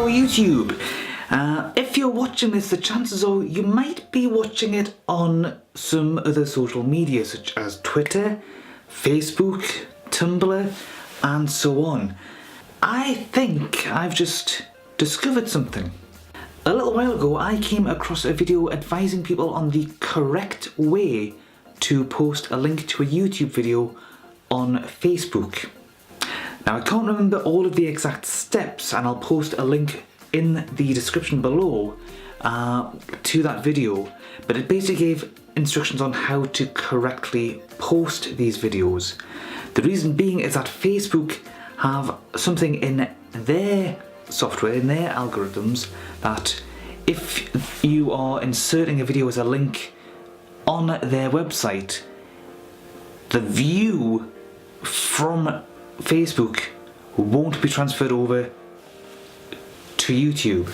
YouTube. If you're watching this, the chances are you might be watching it on some other social media such as Twitter, Facebook, Tumblr and so on. I think I've just discovered something. A little while ago I came across a video advising people on the correct way to post a link to a YouTube video on Facebook. Now I can't remember all of the exact steps, and I'll post a link in the description below to that video, but it basically gave instructions on how to correctly post these videos. The reason being is that Facebook have something in their software, in their algorithms, that if you are inserting a video as a link on their website, the view from Facebook won't be transferred over to YouTube.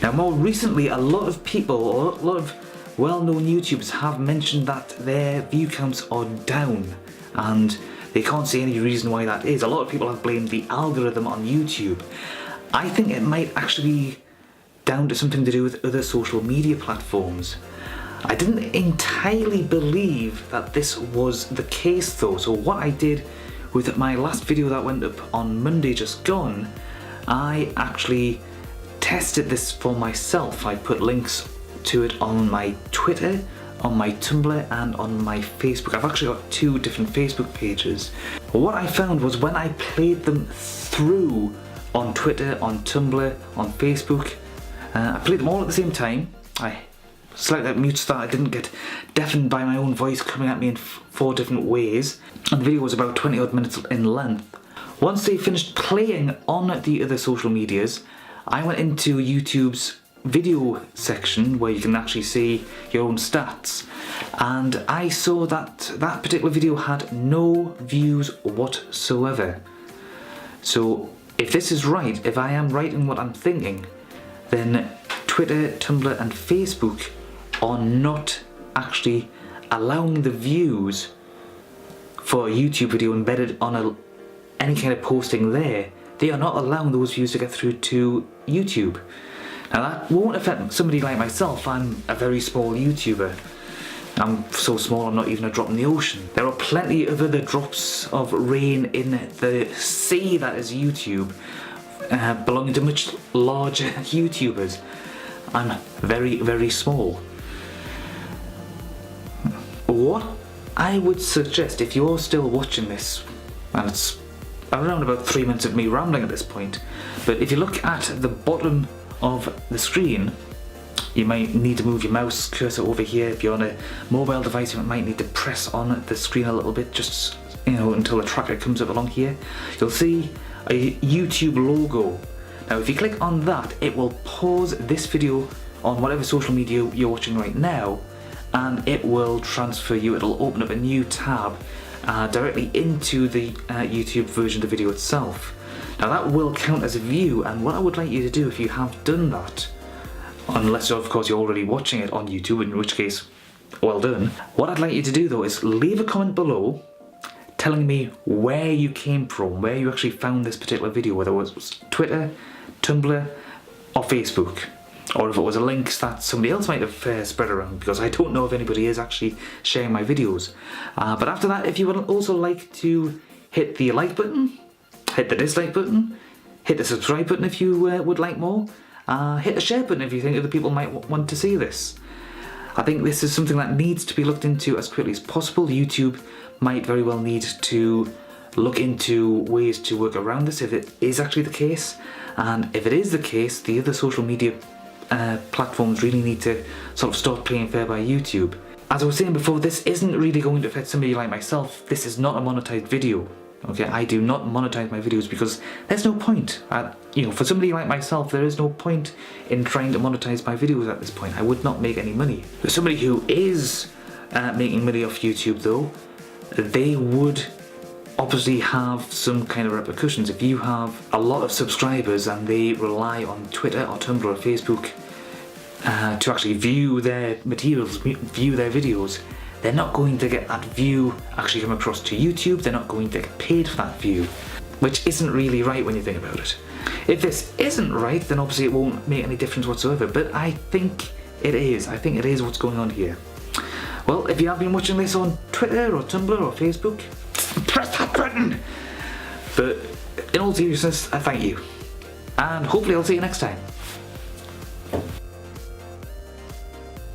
Now more recently, a lot of people, or a lot of well-known YouTubers have mentioned that their view counts are down and they can't see any reason why that is. A lot of people have blamed the algorithm on YouTube. I think it might actually be down to something to do with other social media platforms. I didn't entirely believe that this was the case though, so what I did with my last video that went up on Monday just gone, I actually tested this for myself. I put links to it on my Twitter, on my Tumblr and on my Facebook. I've actually got two different Facebook pages. What I found was when I played them through on Twitter, on Tumblr, on Facebook, I played them all at the same time. I slightly mute so that I didn't get deafened by my own voice coming at me in 4 different ways. And the video was about 20 odd minutes in length. Once they finished playing on the other social medias, I went into YouTube's video section where you can actually see your own stats, and I saw that that particular video had no views whatsoever. So if this is right, if I am right in what I'm thinking, then Twitter, Tumblr and Facebook are not actually allowing the views for a YouTube video embedded on any kind of posting there. They are not allowing those views to get through to YouTube. Now that won't affect somebody like myself. I'm a very small YouTuber. I'm so small I'm not even a drop in the ocean. There are plenty of other drops of rain in the sea that is YouTube, belonging to much larger YouTubers. I'm very, very small. What I would suggest, if you're still watching this, and it's around about 3 minutes of me rambling at this point, but if you look at the bottom of the screen, you might need to move your mouse cursor over here. If you're on a mobile device, you might need to press on the screen a little bit, just until the tracker comes up along here. You'll see a YouTube logo. Now if you click on that, it will pause this video on whatever social media you're watching right now, and it will transfer you, it'll open up a new tab directly into the YouTube version of the video itself. Now that will count as a view, and what I would like you to do if you have done that, unless of course you're already watching it on YouTube, in which case, well done. What I'd like you to do though is leave a comment below telling me where you came from, where you actually found this particular video, whether it was Twitter, Tumblr or Facebook, or if it was a link that somebody else might have spread around, because I don't know if anybody is actually sharing my videos. But after that, if you would also like to hit the like button, hit the dislike button, hit the subscribe button if you would like more, hit the share button if you think other people might want to see this. I think this is something that needs to be looked into as quickly as possible. YouTube might very well need to look into ways to work around this if it is actually the case, and if it is the case, the other social media platforms really need to sort of start playing fair by YouTube. As I was saying before, this isn't really going to affect somebody like myself. This is not a monetized video. Okay, I do not monetize my videos because there's no point. For somebody like myself, there is no point in trying to monetize my videos at this point. I would not make any money. For somebody who is making money off YouTube though, they would obviously have some kind of repercussions. If you have a lot of subscribers and they rely on Twitter or Tumblr or Facebook to actually view their materials, view their videos, they're not going to get that view actually come across to YouTube. They're not going to get paid for that view, which isn't really right when you think about it. If this isn't right, then obviously it won't make any difference whatsoever, but I think it is. I think it is what's going on here. Well, if you have been watching this on Twitter or Tumblr or Facebook, press that button! But in all seriousness, I thank you. And hopefully I'll see you next time.